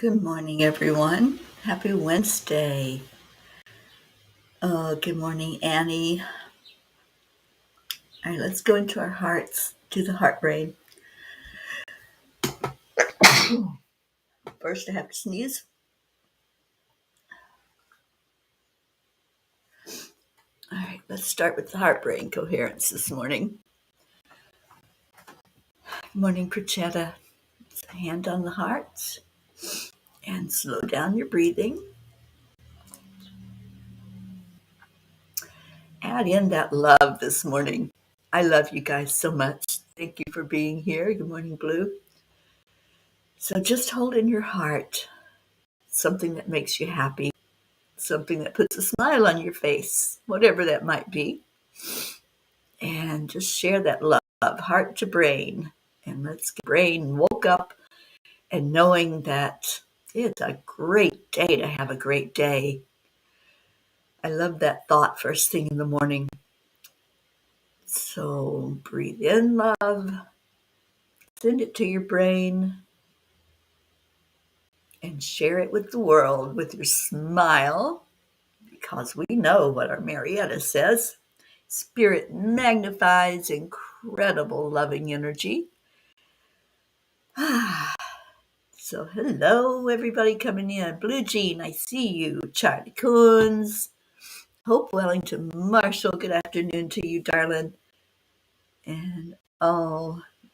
Good morning, everyone. Happy Wednesday. Oh, good morning, Annie. All right, let's go into our hearts, do the heart brain. First, I have to sneeze. All right, let's start with the heart brain coherence this morning. Good morning, Prachetta. Hand on the heart and slow down your breathing. Add in that love this morning. I love you guys so much. Thank you for being here. Good morning, Blue. So just hold in your heart something that makes you happy, something that puts a smile on your face, whatever that might be. And just share that love, heart to brain. And let's get brain woke up and knowing that it's a great day to have a great day. I love that thought first thing in the morning. So breathe in love, send it to your brain, and share it with the world with your smile, because we know what our Marietta says. Spirit magnifies incredible loving energy. So hello, everybody coming in. Blue Jean, I see you. Charlie Coons, Hope Wellington, Marshall, good afternoon to you, darling. And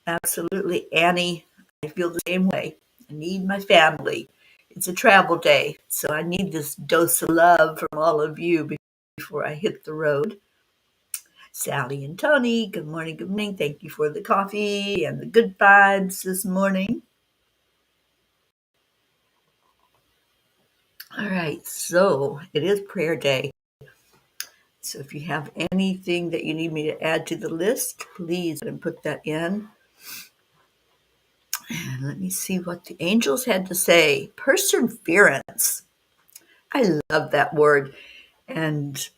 absolutely, Annie, I feel the same way. I need my family. It's a travel day, so I need this dose of love from all of you before I hit the road. Sally and Tony, good morning, good morning. Thank you for the coffee and the good vibes this morning. All right, so it is prayer day. So if you have anything that you need me to add to the list, please put that in. And let me see what the angels had to say. Perseverance. I love that word. And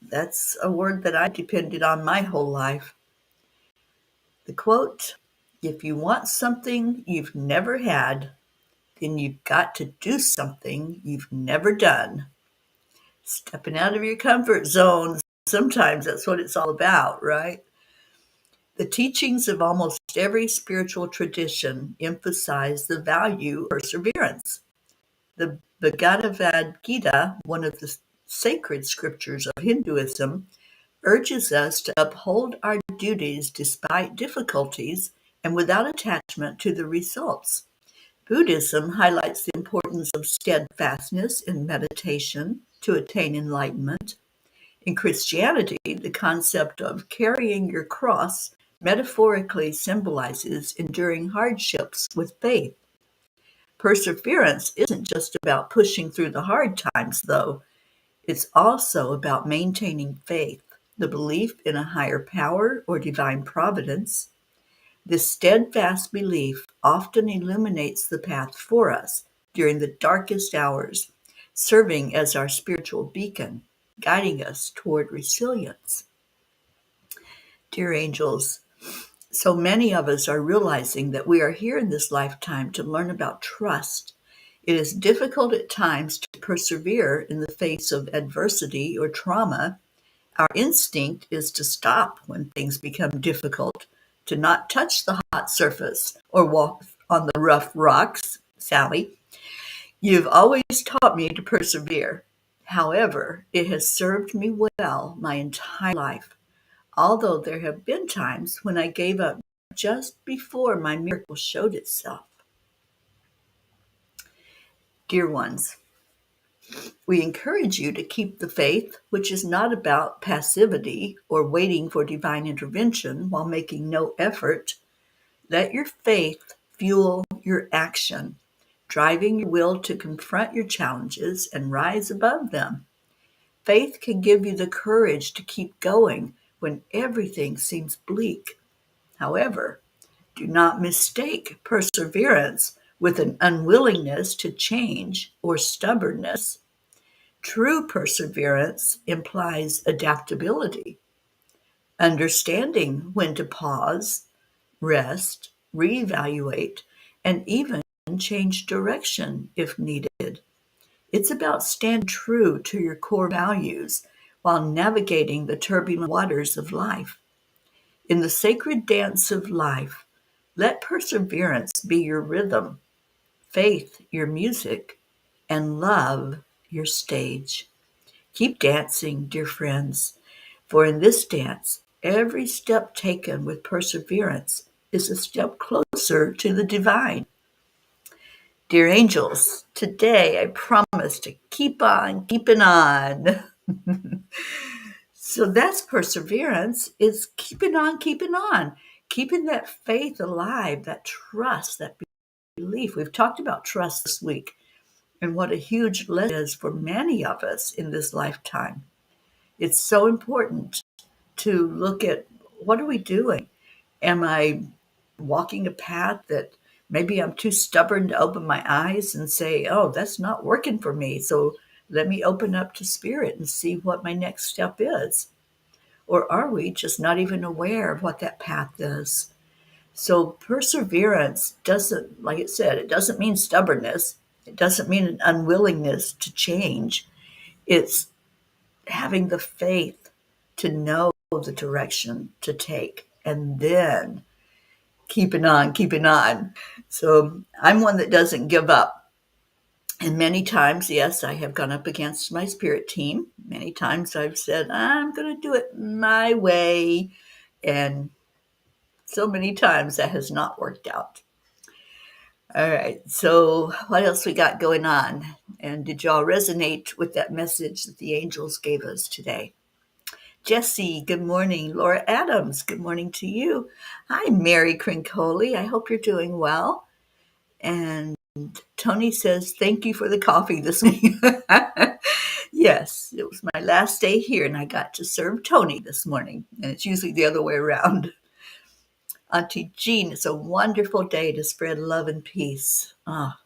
that's a word that I depended on my whole life. The quote, if you want something you've never had, then you've got to do something you've never done. Stepping out of your comfort zone, sometimes that's what it's all about, right? The teachings of almost every spiritual tradition emphasize the value of perseverance. The Bhagavad Gita, one of the sacred scriptures of Hinduism, urges us to uphold our duties despite difficulties and without attachment to the results. Buddhism highlights the importance of steadfastness in meditation to attain enlightenment. In Christianity, the concept of carrying your cross metaphorically symbolizes enduring hardships with faith. Perseverance isn't just about pushing through the hard times, though. It's also about maintaining faith, the belief in a higher power or divine providence. This steadfast belief often illuminates the path for us during the darkest hours, serving as our spiritual beacon, guiding us toward resilience. Dear angels, so many of us are realizing that we are here in this lifetime to learn about trust. It is difficult at times to persevere in the face of adversity or trauma. Our instinct is to stop when things become difficult, to not touch the hot surface or walk on the rough rocks. Sally, you've always taught me to persevere. However, it has served me well my entire life, although there have been times when I gave up just before my miracle showed itself. Dear ones, we encourage you to keep the faith, which is not about passivity or waiting for divine intervention while making no effort. Let your faith fuel your action, driving your will to confront your challenges and rise above them. Faith can give you the courage to keep going when everything seems bleak. However, do not mistake perseverance with an unwillingness to change or stubbornness. True perseverance implies adaptability, understanding when to pause, rest, reevaluate, and even can change direction if needed. It's about standing true to your core values while navigating the turbulent waters of life. In the sacred dance of life, let perseverance be your rhythm, faith your music, and love your stage. Keep dancing, dear friends, for in this dance, every step taken with perseverance is a step closer to the divine. Dear angels, today I promise to keep on keeping on. So that's perseverance, is keeping on, keeping that faith alive, that trust, that belief. We've talked about trust this week and what a huge lesson it is for many of us in this lifetime. It's so important to look at, what are we doing? Am I walking a path that maybe I'm too stubborn to open my eyes and say, oh, that's not working for me. So let me open up to spirit and see what my next step is. Or are we just not even aware of what that path is? So perseverance doesn't, like it said, it doesn't mean stubbornness. It doesn't mean an unwillingness to change. It's having the faith to know the direction to take and then keeping on, keeping on. So I'm one that doesn't give up. And many times, yes, I have gone up against my spirit team. Many times I've said, I'm going to do it my way. And so many times that has not worked out. All right. So what else we got going on? And did y'all resonate with that message that the angels gave us today? Jesse, good morning. Laura Adams, good morning to you. Hi, Mary Crincoli. I hope you're doing well. And Tony says, thank you for the coffee this morning. Yes, it was my last day here, and I got to serve Tony this morning. And it's usually the other way around. Auntie Jean, it's a wonderful day to spread love and peace. Ah,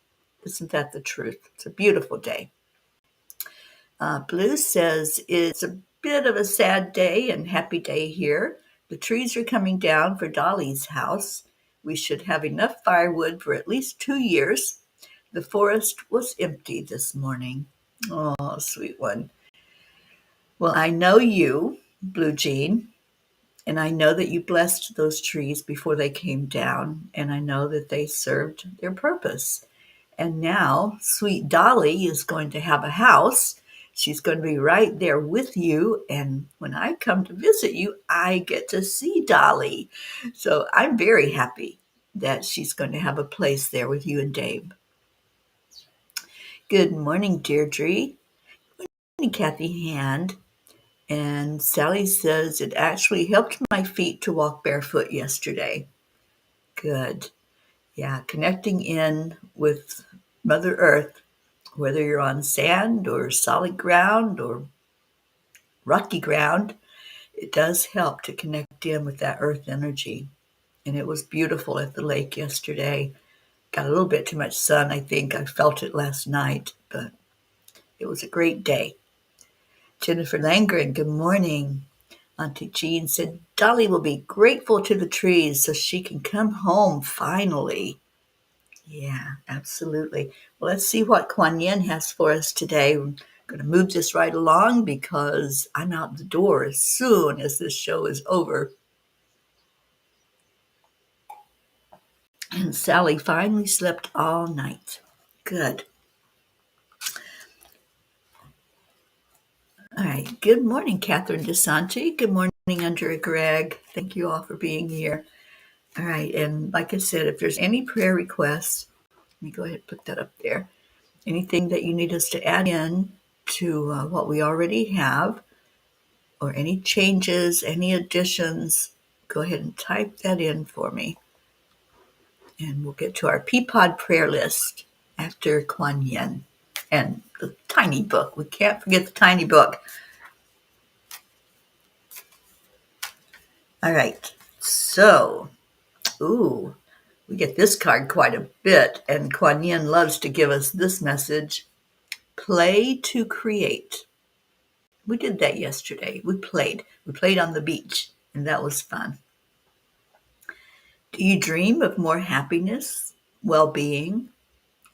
isn't that the truth? It's a beautiful day. Blue says it's a bit of a sad day and happy day here. The trees are coming down for Dolly's house. We should have enough firewood for at least 2 years. The forest was empty this morning. Oh, sweet one. Well, I know you, Blue Jean, and I know that you blessed those trees before they came down, and I know that they served their purpose. And now sweet Dolly is going to have a house. She's going to be right there with you. And when I come to visit you, I get to see Dolly. So I'm very happy that she's going to have a place there with you and Dave. Good morning, Deirdre. Good morning, Kathy Hand. And Sally says it actually helped my feet to walk barefoot yesterday. Good. Yeah, connecting in with Mother Earth, whether you're on sand or solid ground or rocky ground, it does help to connect in with that earth energy. And it was beautiful at the lake yesterday. Got a little bit too much sun, I think. I felt it last night, but it was a great day. Jennifer Langren, good morning. Auntie Jean said, Dolly will be grateful to the trees so she can come home finally. Yeah, absolutely. Well, let's see what Kuan Yin has for us today. We're going to move this right along because I'm out the door as soon as this show is over. And Sally finally slept all night. Good. All right. Good morning, Catherine DeSanti. Good morning, Andrea Gregg. Thank you all for being here. All right. And like I said, if there's any prayer requests, let me go ahead and put that up there. Anything that you need us to add in to what we already have, or any changes, any additions, go ahead and type that in for me. And we'll get to our Peapod prayer list after Kuan Yin and the tiny book. We can't forget the tiny book. All right. So, we get this card quite a bit, and Kuan Yin loves to give us this message: play to create. We did that yesterday. We played. We played on the beach, and that was fun. Do you dream of more happiness, well-being,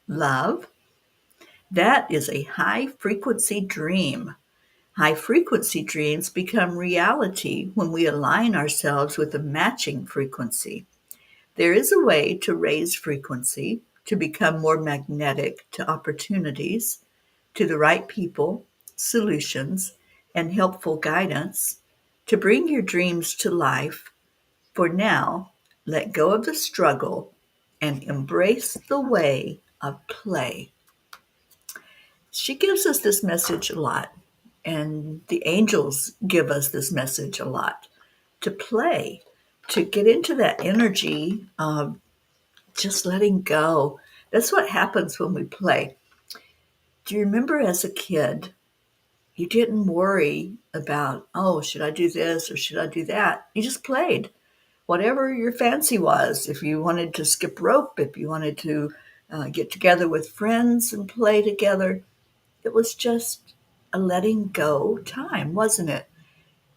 love. That is a high frequency dream. High frequency dreams become reality when we align ourselves with a matching frequency. There is a way to raise frequency, to become more magnetic to opportunities, to the right people, solutions, and helpful guidance, to bring your dreams to life. For now, let go of the struggle and embrace the way of play. She gives us this message a lot, and the angels give us this message a lot, to play, to get into that energy of just letting go. That's what happens when we play. Do you remember as a kid, you didn't worry about, oh, should I do this or should I do that? You just played. Whatever your fancy was, if you wanted to skip rope, if you wanted to get together with friends and play together, it was just a letting go time, wasn't it?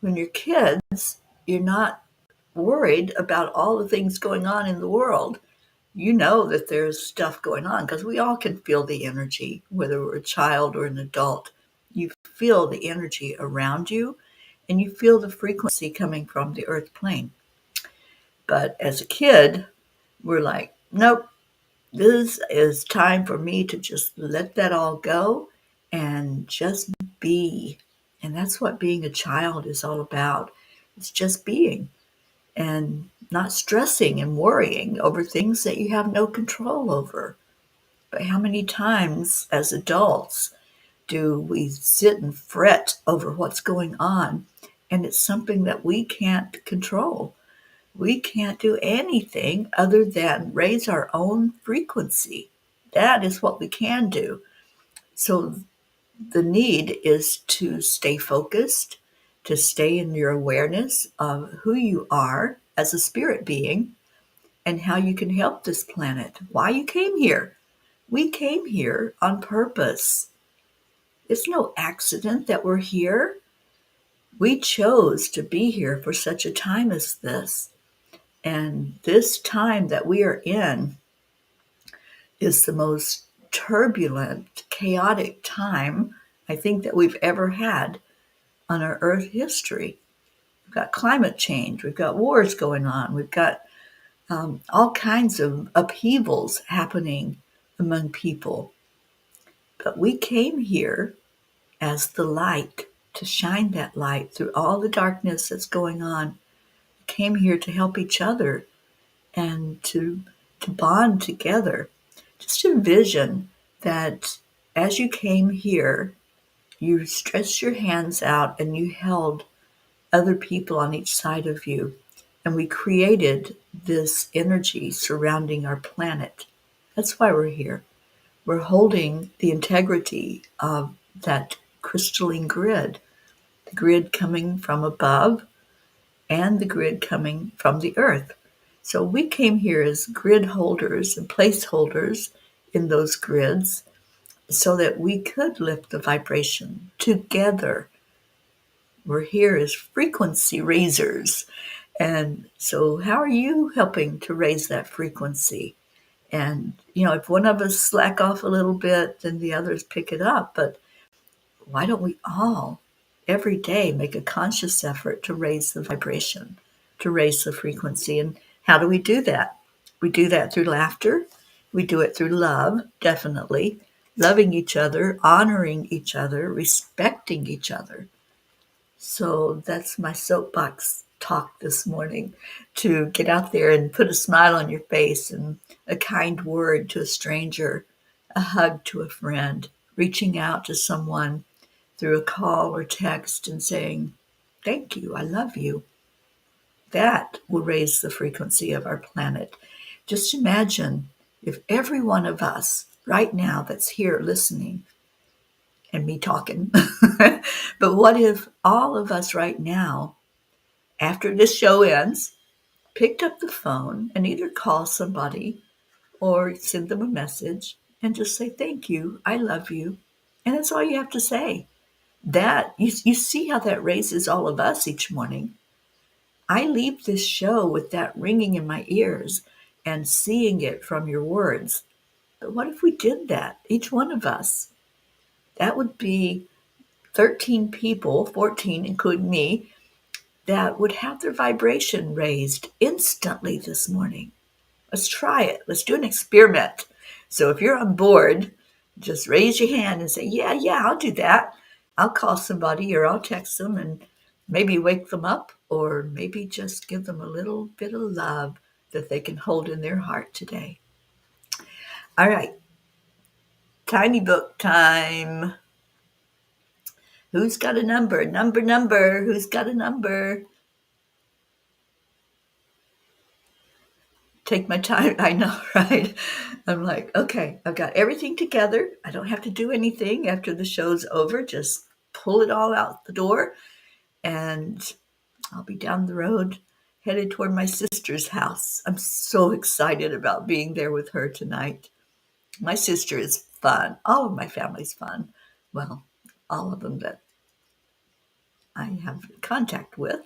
When you're kids, you're not worried about all the things going on in the world. You know that there's stuff going on because we all can feel the energy, whether we're a child or an adult. You feel the energy around you and you feel the frequency coming from the earth plane. But as a kid, we're like, nope, this is time for me to just let that all go and just be. And that's what being a child is all about. It's just being and not stressing and worrying over things that you have no control over. But how many times as adults do we sit and fret over what's going on? And it's something that we can't control. We can't do anything other than raise our own frequency. That is what we can do. So the need is to stay focused, to stay in your awareness of who you are as a spirit being and how you can help this planet, why you came here. We came here on purpose. It's no accident that we're here. We chose to be here for such a time as this. And this time that we are in is the most turbulent, chaotic time I think that we've ever had on our Earth history. We've got climate change, we've got wars going on, we've got all kinds of upheavals happening among people. But we came here as the light to shine that light through all the darkness that's going on. We came here to help each other and to bond together. Just envision that as you came here, you stretched your hands out and you held other people on each side of you. And we created this energy surrounding our planet. That's why we're here. We're holding the integrity of that crystalline grid, the grid coming from above and the grid coming from the earth. So we came here as grid holders and placeholders in those grids so that we could lift the vibration together. We're here as frequency raisers. And so how are you helping to raise that frequency? And, if one of us slack off a little bit, then the others pick it up. But why don't we all every day make a conscious effort to raise the vibration, to raise the frequency? And how do we do that? We do that through laughter. We do it through love, definitely. Loving each other, honoring each other, respecting each other. So that's my soapbox talk this morning, to get out there and put a smile on your face and a kind word to a stranger, a hug to a friend, reaching out to someone through a call or text and saying, thank you, I love you. That will raise the frequency of our planet. Just imagine if every one of us right now that's here listening, and me talking, but what if all of us right now, after this show ends, picked up the phone and either call somebody or send them a message and just say, thank you, I love you. And that's all you have to say. That you see how that raises all of us each morning. I leave this show with that ringing in my ears and seeing it from your words. But what if we did that, each one of us? That would be 13 people, 14 including me, that would have their vibration raised instantly this morning. Let's try it. Let's do an experiment. So if you're on board, just raise your hand and say, yeah, I'll do that. I'll call somebody or I'll text them and maybe wake them up, or maybe just give them a little bit of love that they can hold in their heart today. All right. Tiny book time. Who's got a number? Number. Who's got a number? Take my time. I know, right? I'm like, okay, I've got everything together. I don't have to do anything after the show's over. Just pull it all out the door, and I'll be down the road headed toward my sister's house. I'm so excited about being there with her tonight. My sister is fun. All of my family's fun. Well, all of them that I have contact with.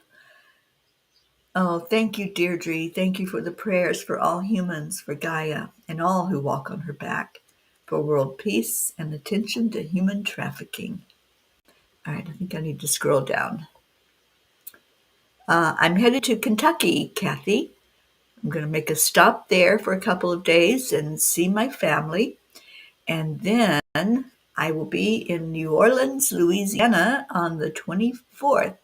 Oh, thank you, Deirdre. Thank you for the prayers for all humans, for Gaia, and all who walk on her back, for world peace and attention to human trafficking. All right, I think I need to scroll down. I'm headed to Kentucky, Kathy. I'm going to make a stop there for a couple of days and see my family. And then I will be in New Orleans, Louisiana on the 24th.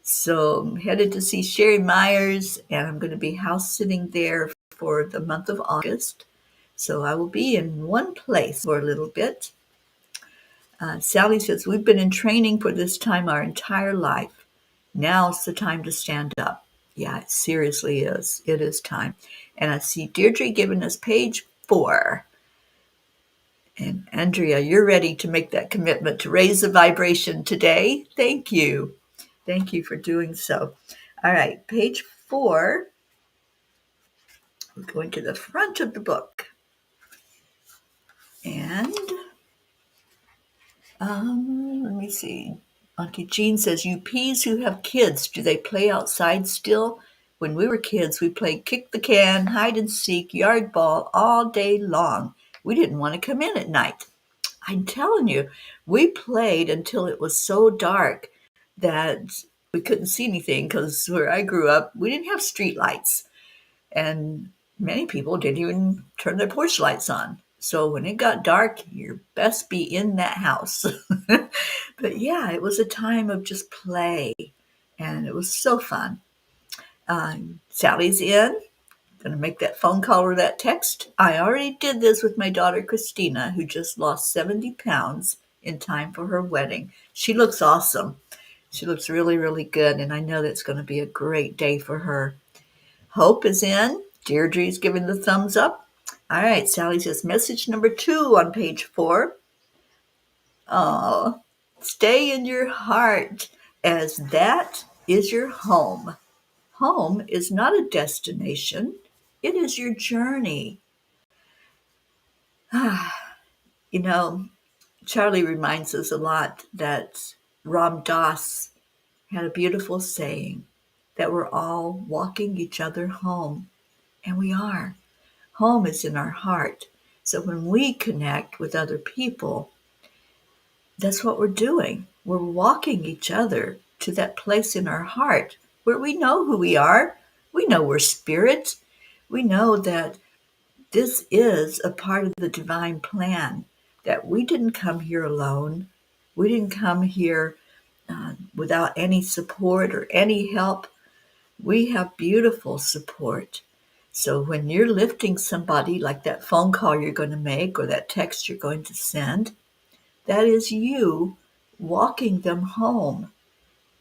So I'm headed to see Sherry Myers, and I'm going to be house sitting there for the month of August. So I will be in one place for a little bit. Sally says, we've been in training for this time our entire life. Now's the time to stand up. Yeah, it seriously is. It is time. And I see Deirdre giving us page 4. And Andrea, you're ready to make that commitment to raise the vibration today. Thank you. Thank you for doing so. All right, page 4. We're going to the front of the book. And let me see. Auntie Jean says, you peas who have kids, do they play outside still? When we were kids, we played kick the can, hide and seek, yard ball all day long. We didn't want to come in at night. I'm telling you, we played until it was so dark that we couldn't see anything, because where I grew up, we didn't have street lights. And many people didn't even turn their porch lights on. So when it got dark, you best be in that house. But yeah, it was a time of just play, and it was so fun. Sally's in. Going to make that phone call or that text. I already did this with my daughter Christina, who just lost 70 pounds in time for her wedding. She looks awesome. She looks really, really good, and I know that's going to be a great day for her. Hope is in. Deirdre's giving the thumbs up. All right, Sally says, message number 2 on page 4. Oh, stay in your heart, as that is your home. Home is not a destination. It is your journey. You know, Charlie reminds us a lot that Ram Dass had a beautiful saying that we're all walking each other home. And we are. Home is in our heart. So when we connect with other people, that's what we're doing. We're walking each other to that place in our heart where we know who we are. We know we're spirit. We know that this is a part of the divine plan, that we didn't come here alone. We didn't come here without any support or any help. We have beautiful support. So when you're lifting somebody, like that phone call you're going to make or that text you're going to send, that is you walking them home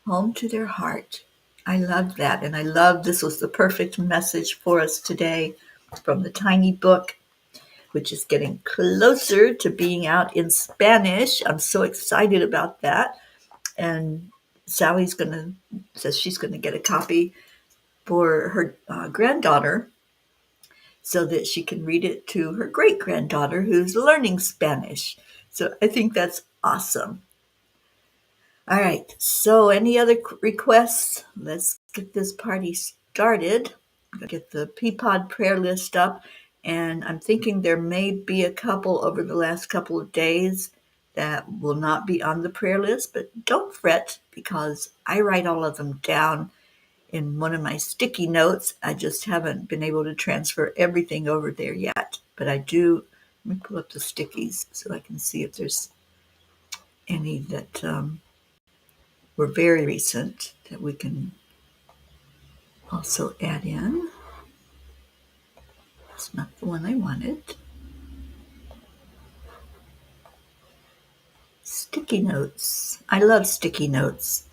to their heart. I love that. And I love this was the perfect message for us today from the tiny book, which is getting closer to being out in Spanish. I'm so excited about that. And Sally's says she's going to get a copy for her granddaughter so that she can read it to her great-granddaughter who's learning Spanish. So I think that's awesome. All right, so any other requests? Let's get this party started. I'm going to get the Peapod prayer list up. And I'm thinking there may be a couple over the last couple of days that will not be on the prayer list, but don't fret because I write all of them down in one of my sticky notes. I just haven't been able to transfer everything over there yet, but I do. Let me pull up the stickies so I can see if there's any that were very recent that we can also add in. It's not the one I wanted. Sticky notes. I love sticky notes.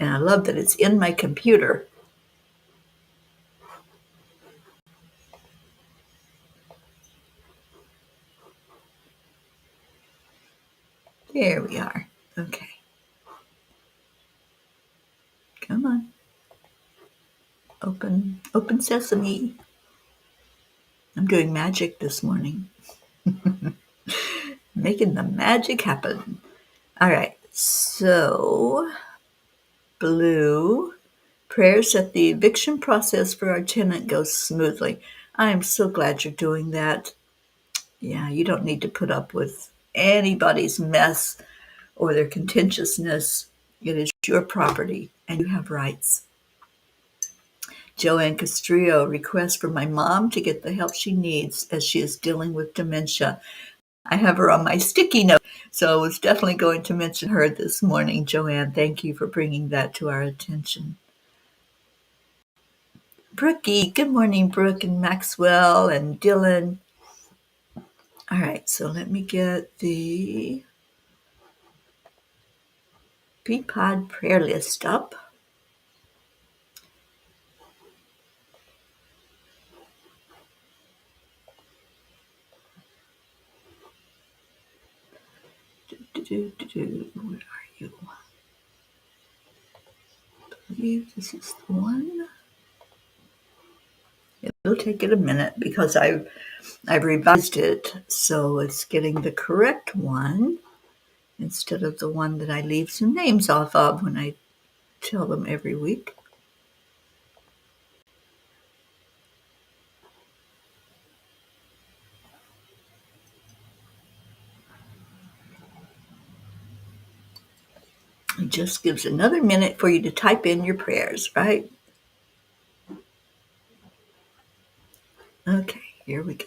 And I love that it's in my computer. There we are. Okay. Come on. Open sesame. I'm doing magic this morning. Making the magic happen. All right. So, blue. Prayers that the eviction process for our tenant goes smoothly. I am so glad you're doing that. Yeah, you don't need to put up with anybody's mess or their contentiousness. It is your property and you have rights. Joanne Castrillo requests for my mom to get the help she needs as she is dealing with dementia. I have her on my sticky note, so I was definitely going to mention her this morning. Joanne, thank you for bringing that to our attention. Brookie, good morning, Brooke and Maxwell and Dylan. All right, so let me get the Peapod prayer list up. Where are you? I believe this is the one. It'll take it a minute because I've revised it, so it's getting the correct one instead of the one that I leave some names off of when I tell them every week. It just gives another minute for you to type in your prayers, right? Okay, here we go.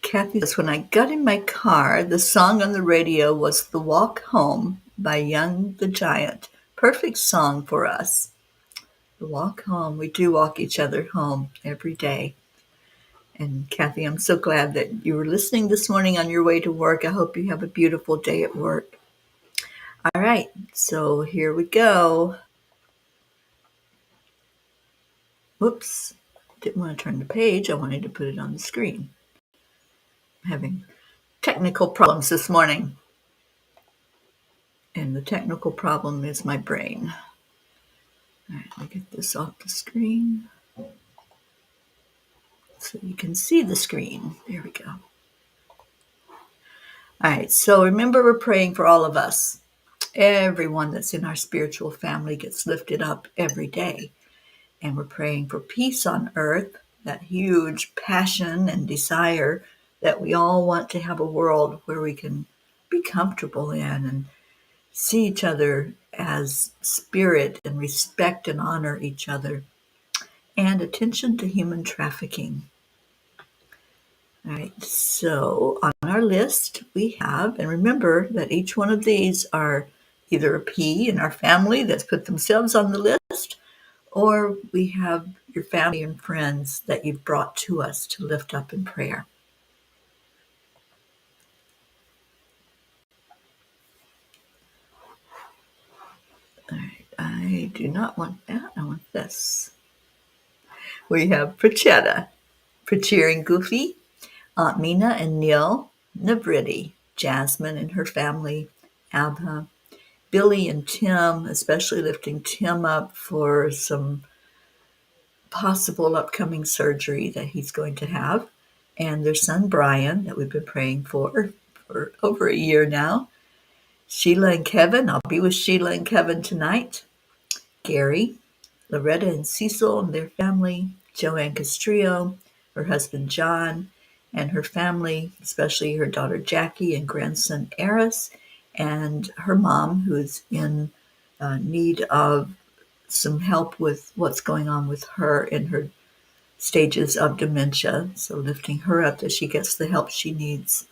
Kathy says, when I got in my car, the song on the radio was The Walk Home by Young the Giant. Perfect song for us. The walk home. We do walk each other home every day. And Kathy, I'm so glad that you were listening this morning on your way to work. I hope you have a beautiful day at work. All right, so here we go. Whoops, didn't want to turn the page. I wanted to put it on the screen. I'm having technical problems this morning. And the technical problem is my brain. All right, let me get this off the screen so you can see the screen. There we go. All right, so remember we're praying for all of us. Everyone that's in our spiritual family gets lifted up every day. And we're praying for peace on earth, that huge passion and desire that we all want to have a world where we can be comfortable in and see each other as spirit and respect and honor each other. And attention to human trafficking. All right, so on our list we have, and remember that each one of these are either a P in our family that's put themselves on the list, or we have your family and friends that you've brought to us to lift up in prayer. All right, I do not want that. I want this. We have Prachetta, Prachir and Goofy, Aunt Mina and Neil, Navriti, Jasmine and her family, Abha, Billy and Tim, especially lifting Tim up for some possible upcoming surgery that he's going to have, and their son Brian that we've been praying for over a year now. Sheila and Kevin, I'll be with Sheila and Kevin tonight. Gary, Loretta and Cecil and their family. Joanne Castrillo, her husband John, and her family, especially her daughter Jackie and grandson Eris, and her mom, who is in need of some help with what's going on with her in her stages of dementia. So lifting her up that she gets the help she needs.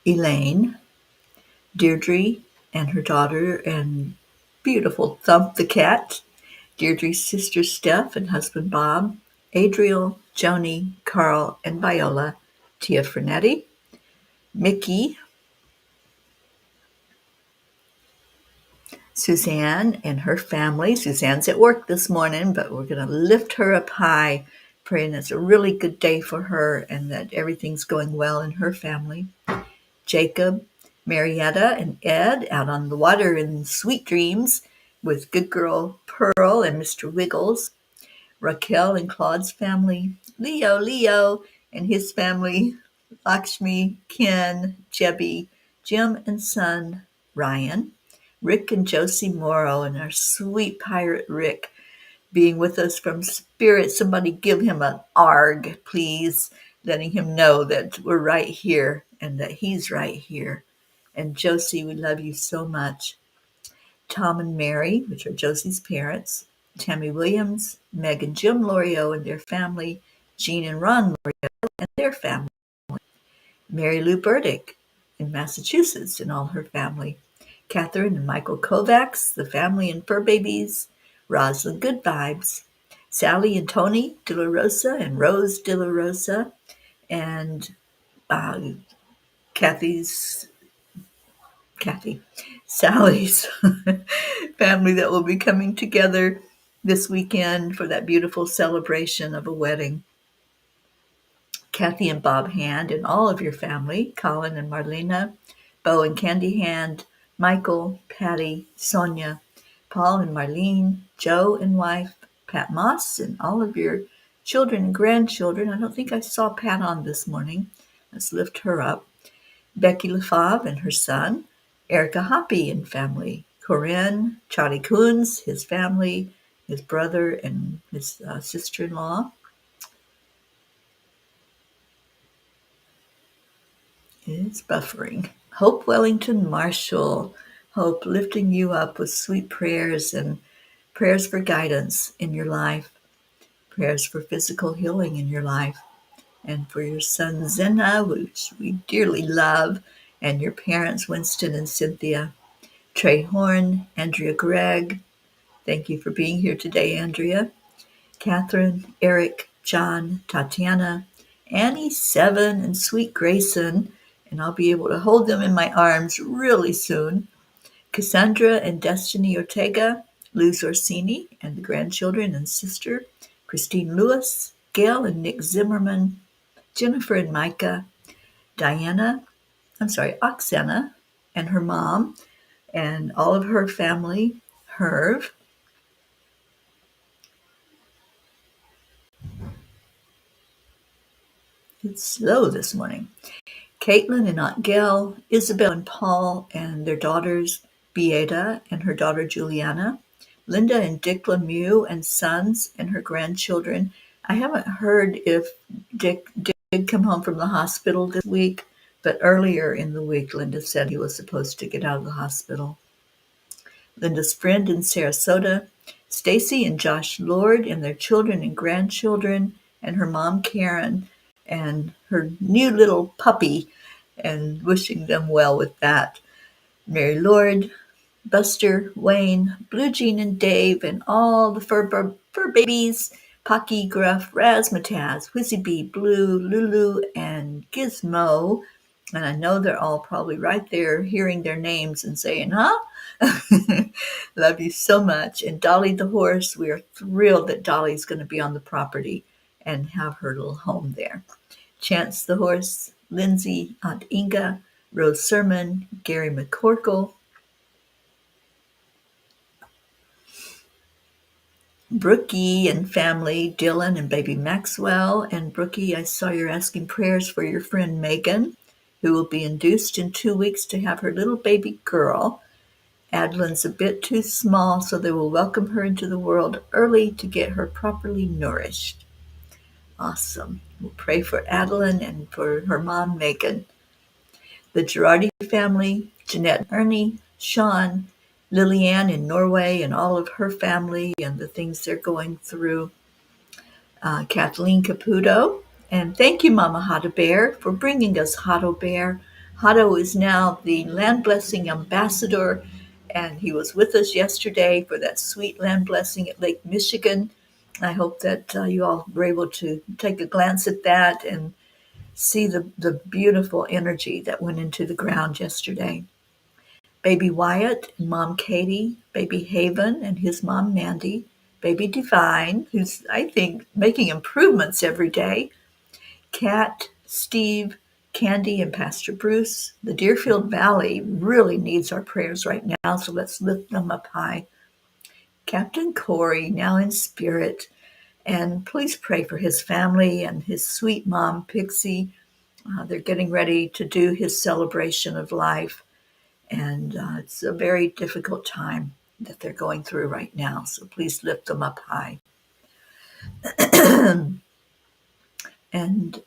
Elaine, Deirdre, and her daughter, and beautiful Thump the cat, Deirdre's sister Steph and husband Bob, Adriel, Joni, Carl, and Viola, Tia Frenetti, Mickey, Suzanne and her family. Suzanne's at work this morning, but we're going to lift her up high, praying it's a really good day for her and that everything's going well in her family. Jacob, Marietta, and Ed out on the water in sweet dreams with good girl Pearl and Mr. Wiggles. Raquel and Claude's family, Leo and his family, Lakshmi, Ken, Jebby, Jim and son, Ryan, Rick and Josie Morrow, and our sweet pirate Rick being with us from spirit. Somebody give him an ARG, please, letting him know that we're right here and that he's right here. And Josie, we love you so much. Tom and Mary, which are Josie's parents, Tammy Williams, Meg and Jim Loriot and their family, Jean and Ron Loriot and their family, Mary Lou Burdick in Massachusetts and all her family, Catherine and Michael Kovacs, the family and fur babies, Rosalind Good Vibes, Sally and Tony De La Rosa and Rose De La Rosa, and uh, Kathy's Sally's family that will be coming together this weekend for that beautiful celebration of a wedding. Kathy and Bob Hand and all of your family, Colin and Marlena, Bo and Candy Hand, Michael, Patty, Sonia, Paul and Marlene, Joe and wife, Pat Moss, and all of your children and grandchildren. I don't think I saw Pat on this morning. Let's lift her up. Becky LaFave and her son, Erica Hoppy and family, Corinne, Charlie Coons, his family, his brother and his sister-in-law. It's buffering. Hope Wellington Marshall. Hope lifting you up with sweet prayers and prayers for guidance in your life, prayers for physical healing in your life, and for your son Zena, which we dearly love, and your parents Winston and Cynthia. Trey Horn, Andrea Gregg. Thank you for being here today, Andrea. Catherine, Eric, John, Tatiana, Annie, Seven, and sweet Grayson, and I'll be able to hold them in my arms really soon. Cassandra and Destiny Ortega, Luz Orsini, and the grandchildren and sister, Christine Lewis, Gail and Nick Zimmerman, Jennifer and Micah, Oksana, and her mom, and all of her family, Herv. It's slow this morning. Caitlin and Aunt Gail, Isabel and Paul and their daughters, Beata and her daughter Juliana, Linda and Dick Lemieux and sons and her grandchildren. I haven't heard if Dick did come home from the hospital this week, but earlier in the week, Linda said he was supposed to get out of the hospital. Linda's friend in Sarasota, Stacy and Josh Lord and their children and grandchildren, and her mom Karen and her new little puppy, and wishing them well with that. Mary Lord, Buster, Wayne, Blue Jean and Dave, and all the fur babies, Pocky, Gruff, Razzmatazz, Whizzy Bee, Blue, Lulu, and Gizmo. And I know they're all probably right there hearing their names and saying, huh? Love you so much. And Dolly the horse, we are thrilled that Dolly's going to be on the property and have her little home there. Chance the horse, Lindsay, Aunt Inga, Rose Sermon, Gary McCorkle, Brookie and family, Dylan and baby Maxwell. And Brookie, I saw you're asking prayers for your friend Megan, who will be induced in 2 weeks to have her little baby girl. Adeline's a bit too small, so they will welcome her into the world early to get her properly nourished. Awesome. We'll pray for Adeline and for her mom, Megan. The Girardi family, Jeanette, Ernie, Sean, Lillian in Norway, and all of her family and the things they're going through. Kathleen Caputo. And thank you, Mama Hato Bear, for bringing us Hato Bear. Hato is now the Land Blessing Ambassador, and he was with us yesterday for that sweet land blessing at Lake Michigan. I hope that you all were able to take a glance at that and see the beautiful energy that went into the ground yesterday. Baby Wyatt and Mom Katie, Baby Haven and his mom Mandy, Baby Divine, who's, I think, making improvements every day, Kat, Steve, Candy, and Pastor Bruce. The Deerfield Valley really needs our prayers right now, so let's lift them up high. Captain Corey, now in spirit, and please pray for his family and his sweet mom, Pixie. They're getting ready to do his celebration of life, and it's a very difficult time that they're going through right now, so please lift them up high. And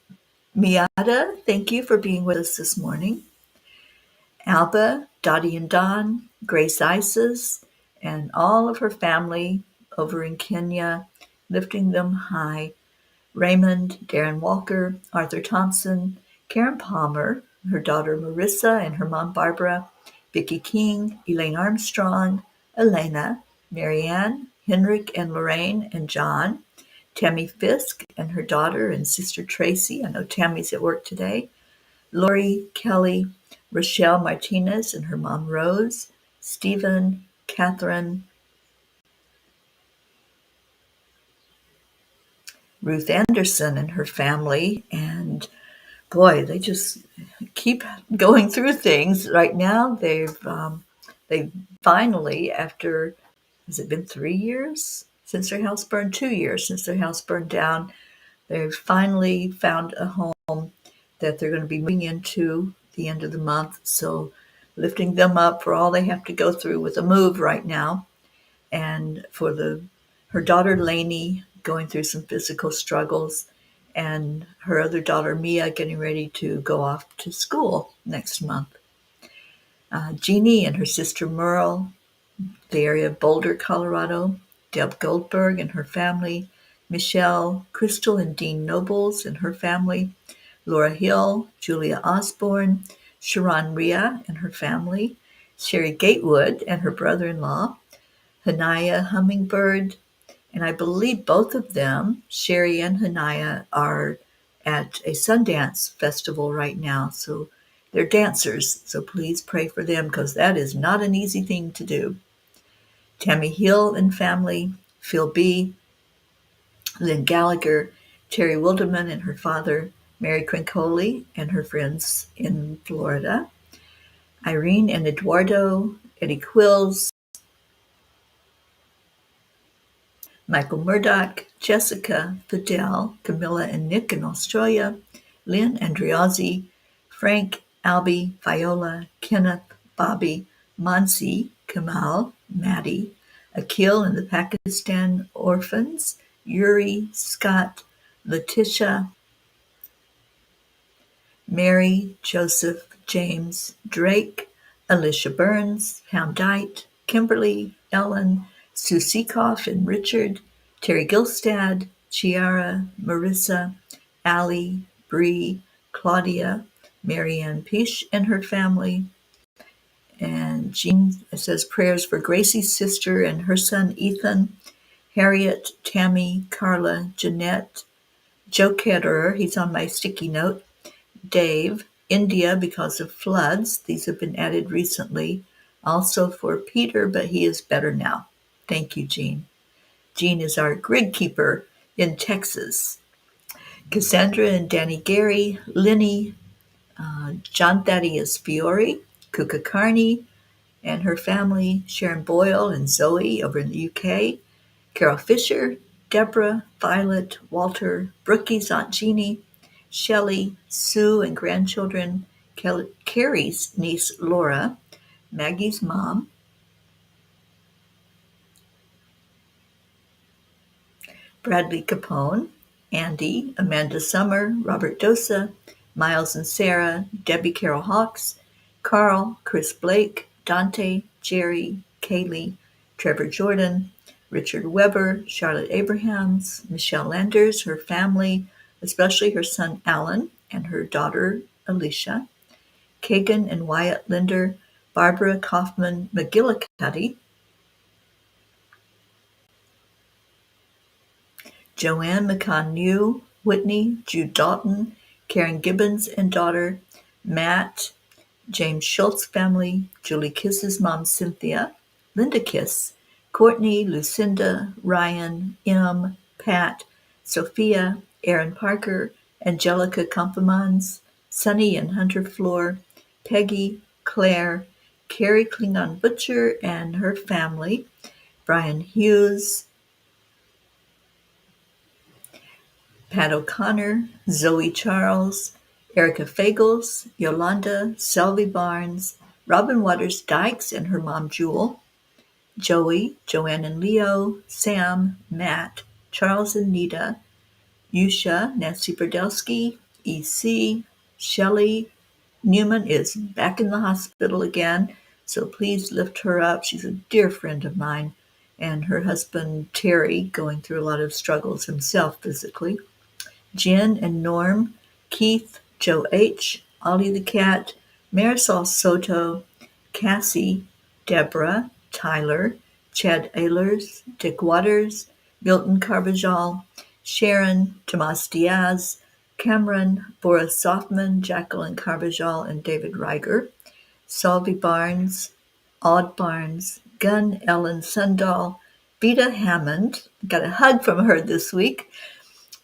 Miata, thank you for being with us this morning. Alba, Dottie and Don, Grace Isis, and all of her family over in Kenya, lifting them high. Raymond, Darren Walker, Arthur Thompson, Karen Palmer, her daughter Marissa and her mom Barbara, Vicki King, Elaine Armstrong, Elena, Marianne, Henrik and Lorraine and John, Tammy Fisk and her daughter and sister Tracy. I know Tammy's at work today. Lori, Kelly, Rochelle Martinez and her mom Rose, Stephen, Catherine, Ruth Anderson and her family, and boy, they just keep going through things. Right now, they've finally, after, has it been 3 years since their house burned? 2 years since their house burned down. They've finally found a home that they're going to be moving into the end of the month. So lifting them up for all they have to go through with a move right now, and for her daughter Lainey going through some physical struggles, and her other daughter Mia getting ready to go off to school next month. Jeannie and her sister Merle, the area of Boulder, Colorado. Deb Goldberg and her family. Michelle, Crystal and Dean Nobles and her family. Laura Hill, Julia Osborne, Sharon Rhea and her family. Sherry Gatewood and her brother-in-law. Hanaya Hummingbird, and I believe both of them, Sherry and Hanaya, are at a Sundance festival right now. So they're dancers. So please pray for them, because that is not an easy thing to do. Tammy Hill and family, Phil B., Lynn Gallagher, Terry Wilderman and her father, Mary Crincoli and her friends in Florida, Irene and Eduardo, Eddie Quills, Michael Murdoch, Jessica, Fidel, Camilla and Nick in Australia, Lynn Andriozzi, Frank, Albie, Viola, Kenneth, Bobby, Mansi, Kamal, Maddie, Akil and the Pakistan orphans, Yuri, Scott, Letitia, Mary, Joseph, James, Drake, Alicia Burns, Houndite, Kimberly, Ellen, Sue Seekoff and Richard, Terry Gilstad, Chiara, Marissa, Allie, Bree, Claudia, Marianne Pish and her family. And Jean says prayers for Gracie's sister and her son Ethan, Harriet, Tammy, Carla, Jeanette, Joe Ketterer, he's on my sticky note, Dave, India because of floods. These have been added recently. Also for Peter, but he is better now. Thank you, Jean. Jean is our grid keeper in Texas. Cassandra and Danny Gary, Linny, John Thaddeus Fiore, Kuka Carney and her family, Sharon Boyle and Zoe over in the UK, Carol Fisher, Deborah, Violet, Walter, Brookie's Aunt Jeannie, Shelley, Sue and grandchildren, Carrie's niece Laura, Maggie's mom, Bradley Capone, Andy, Amanda Summer, Robert Dosa, Miles and Sarah, Debbie Carroll Hawks, Carl, Chris Blake, Dante, Jerry, Kaylee, Trevor Jordan, Richard Weber, Charlotte Abrahams, Michelle Landers, her family, especially her son Alan and her daughter Alicia, Kagan and Wyatt Linder, Barbara Kaufman McGillicuddy, Joanne McCann-New, Whitney, Jude Dalton, Karen Gibbons and daughter, Matt, James Schultz family, Julie Kiss's mom Cynthia, Linda Kiss, Courtney, Lucinda, Ryan, M, Pat, Sophia, Aaron Parker, Angelica Compamans, Sunny and Hunter Floor, Peggy, Claire, Carrie Klingon Butcher and her family, Brian Hughes, Pat O'Connor, Zoe Charles, Erica Fagels, Yolanda, Selby Barnes, Robin Waters Dykes and her mom Jewel, Joey, Joanne and Leo, Sam, Matt, Charles and Nita, Yusha, Nancy Brodelsky, EC, Shelley. Newman is back in the hospital again, so please lift her up. She's a dear friend of mine. And her husband, Terry, going through a lot of struggles himself physically. Jen and Norm, Keith, Joe H., Ollie the Cat, Marisol Soto, Cassie, Deborah, Tyler, Chad Ehlers, Dick Waters, Milton Carbajal, Sharon, Tomas Diaz, Cameron, Boris Softman, Jacqueline Carbajal, and David Reiger, Salvi Barnes, Aud Barnes, Gunn Ellen Sundahl, Vita Hammond, got a hug from her this week,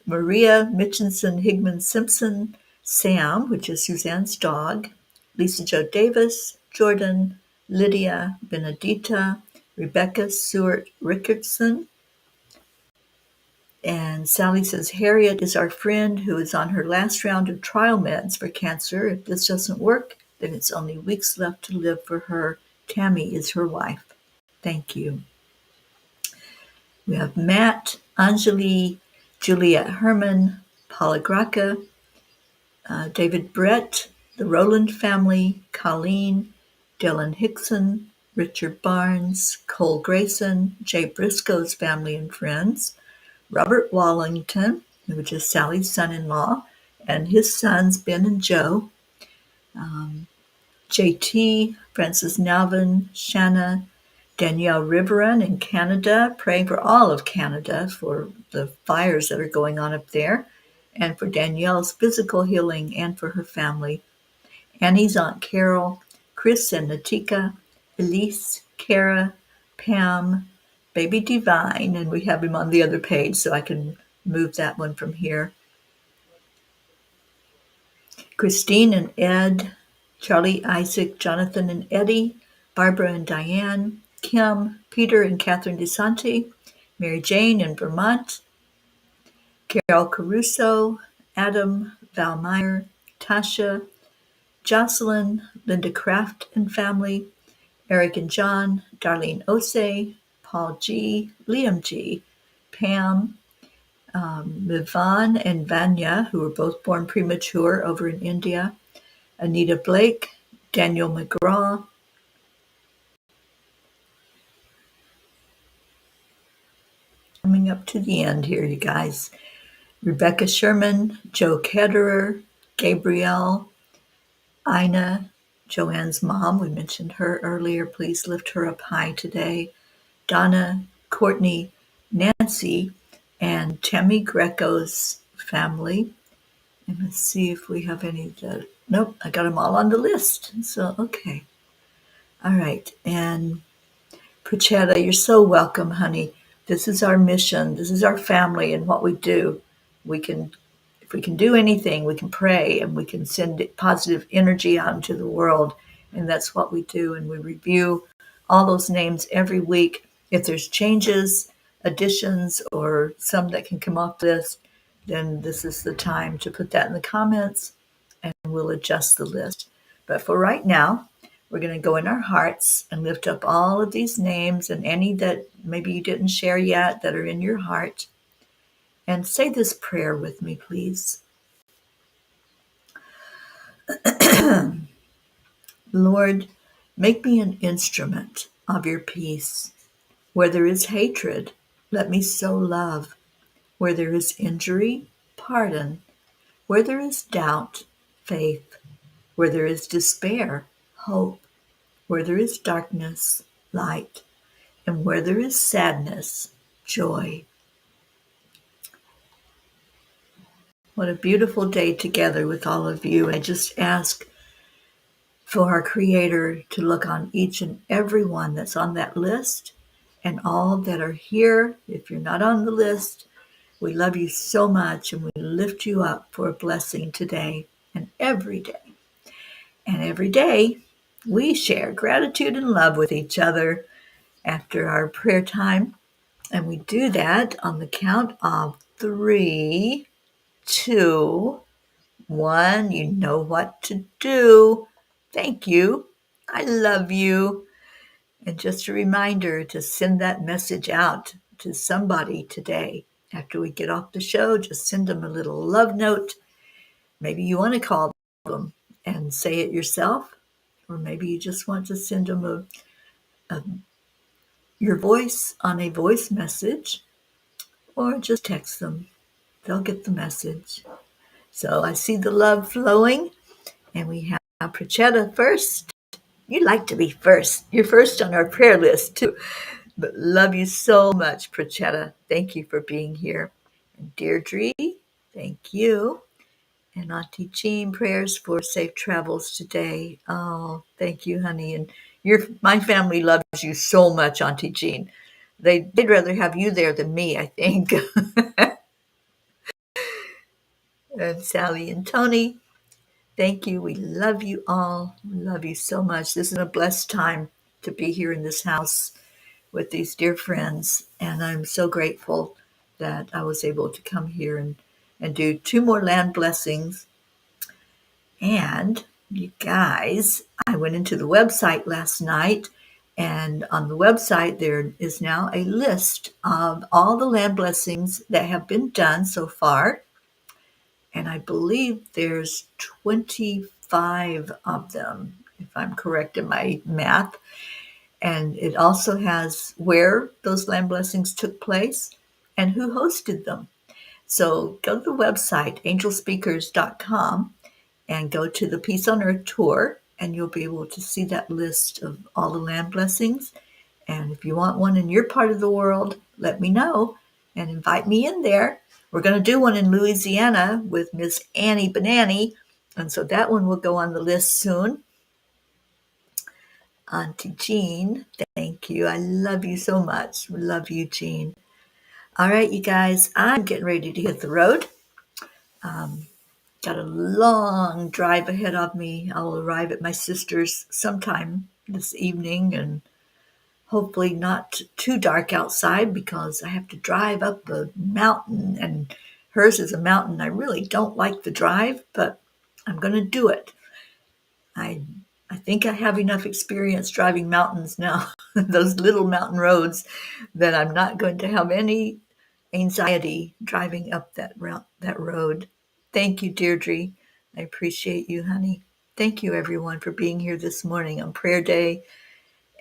Maria Mitchinson Higman Simpson, Sam, which is Suzanne's dog, Lisa Jo Davis, Jordan, Lydia Benedita, Rebecca Seward Rickardson, and Sally says Harriet is our friend who is on her last round of trial meds for cancer. If this doesn't work, then it's only weeks left to live for her. Tammy is her wife. Thank you. We have Matt, Anjali, Juliet Herman, Paula Graca, David Brett, the Rowland family, Colleen, Dylan Hickson, Richard Barnes, Cole Grayson, Jay Briscoe's family and friends, Robert Wallington, which is Sally's son-in-law, and his sons, Ben and Joe, JT, Francis Nalvin, Shanna, Danielle Riveron in Canada, praying for all of Canada for the fires that are going on up there, and for Danielle's physical healing and for her family. Annie's Aunt Carol, Chris and Natika, Elise, Kara, Pam, Baby Divine, and we have him on the other page so I can move that one from here. Christine and Ed, Charlie, Isaac, Jonathan and Eddie, Barbara and Diane, Kim, Peter and Catherine DeSanti, Mary Jane in Vermont, Carol Caruso, Adam, Val Meyer, Tasha, Jocelyn, Linda Kraft and family, Eric and John, Darlene Osei, Paul G., Liam G., Pam, Mivan and Vanya, who were both born premature over in India, Anita Blake, Daniel McGraw, coming up to the end here, you guys. Rebecca Sherman, Joe Ketterer, Gabrielle, Ina, Joanne's mom, we mentioned her earlier. Please lift her up high today. Donna, Courtney, Nancy, and Tammy Greco's family. And let's see if we have any. Nope, I got them all on the list. So, okay. All right. And Puchetta, you're so welcome, honey. This is our mission. This is our family and what we do. If we can do anything, we can pray and we can send positive energy out into the world. And that's what we do. And we review all those names every week. If there's changes, additions, or some that can come off this, then this is the time to put that in the comments and we'll adjust the list. But for right now, we're going to go in our hearts and lift up all of these names and any that maybe you didn't share yet that are in your heart. And say this prayer with me, please. Lord, make me an instrument of your peace. Where there is hatred, let me sow love. Where there is injury, pardon. Where there is doubt, faith. Where there is despair, hope. Where there is darkness, light. And where there is sadness, joy. What a beautiful day together with all of you. I just ask for our Creator to look on each and every one that's on that list and all that are here. If you're not on the list, we love you so much and we lift you up for a blessing today and every day. And every day we share gratitude and love with each other after our prayer time. And we do that on the count of 3, 2, 1. You know what to do. Thank you. I love you. And just a reminder to send that message out to somebody today. After we get off the show, just send them a little love note. Maybe you want to call them and say it yourself, or maybe you just want to send them your voice on a voice message, or just text them. They'll get the message. So I see the love flowing, and we have Prachetta first. You'd like to be first. You're first on our prayer list, too. But love you so much, Prachetta. Thank you for being here. And Deirdre, thank you. And Auntie Jean, prayers for safe travels today. Oh, thank you, honey. And my family loves you so much, Auntie Jean. They'd rather have you there than me, I think. And Sally and Tony, thank you. We love you all. We love you so much. This is a blessed time to be here in this house with these dear friends. And I'm so grateful that I was able to come here and do 2 more land blessings. And you guys, I went into the website last night, and on the website there is now a list of all the land blessings that have been done so far. And I believe there's 25 of them, if I'm correct in my math. And it also has where those land blessings took place and who hosted them. So go to the website, angelspeakers.com, and go to the Peace on Earth tour, and you'll be able to see that list of all the land blessings. And if you want one in your part of the world, let me know and invite me in there. We're going to do one in Louisiana with Miss Annie Banani, and so that one will go on the list soon. Auntie Jean, thank you. I love you so much. Love you, Jean. All right, you guys, I'm getting ready to hit the road. Got a long drive ahead of me. I'll arrive at my sister's sometime this evening, and hopefully not too dark outside because I have to drive up a mountain, and hers is a mountain I really don't like the drive, but I'm going to do it. I think I have enough experience driving mountains now, those little mountain roads, that I'm not going to have any anxiety driving up that road. Thank you, Deirdre. I appreciate you, honey. Thank you, everyone, for being here this morning on prayer day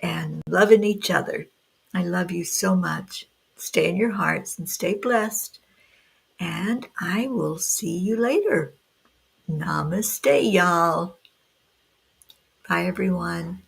and loving each other. I love you so much. Stay in your hearts and stay blessed. And I will see you later. Namaste, y'all. Bye, everyone.